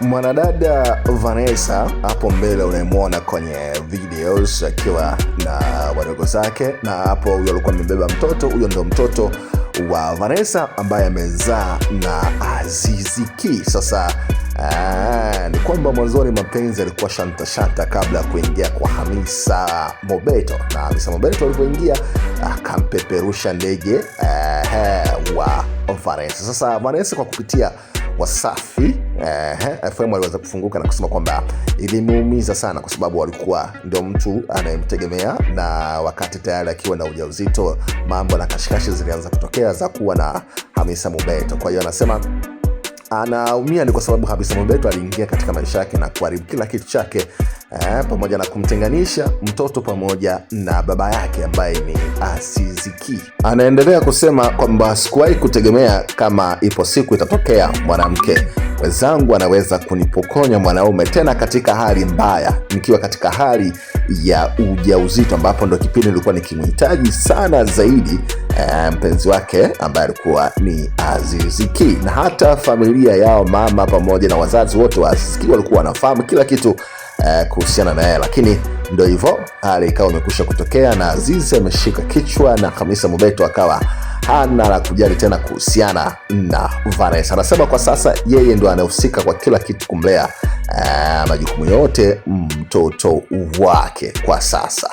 Mwanadada Vanessa hapo mbele unayemwona kwenye videos akiwa na wadogo zake, na hapo huyo alikuwa amebeba mtoto. Huyo ndio mtoto wa Vanessa ambaye amezaa na Azizi Ki. Sasa ni kwamba mwanzoni mapenzi yalikuwa shanta kabla ya kuingia kwa Hamisa Mobeto, na Hamisa Mobeto alipoingia akampeperusha ndege wa Vanessa. Sasa Vanessa kwa kupitia Wasafi FM aliweza kufunguka na kusema kwamba ilimuumiza sana kwa sababu walikuwa ndio mtu anayemtegemea, na wakati tayari akiwa na ujauzito mambo na kashikashi zilianza kutokea za kuwa na Hamisa Mobeto. Kwa hiyo anasema anaumia ni kwa sababu Hamisa Mobeto aliingia katika maisha yake na kuharibu kila kitu chake, pamoja na kumtenganisha mtoto pamoja na baba yake ambaye ni Azizi Ki. Anaendelea kusema kwamba sikuwahi kutegemea kama ipo siku itatokea mwanamke wenzangu anaweza kunipokonya mwanaume, tena katika hali mbaya, nikiwa katika hali ya ujauzito ambapo ndo kipindi nilikuwa nikimhitaji sana zaidi mpenzi wake ambaye alikuwa ni Azizi Ki. Na hata familia yao, mama pamoja na wazazi wote wa Azizi Ki walikuwa wanafahamu kila kitu kuhusiana na yeye, lakini ndio hivyo, hali ikawa imekwisha kutokea na Azizi ameshika kichwa na Hamisa Mobeto akawa hana la kujali tena kuhusiana na Vanessa. Anasema kwa sasa yeye ndo anahusika kwa kila kitu, kumlea majukumu yote mtoto wake kwa sasa.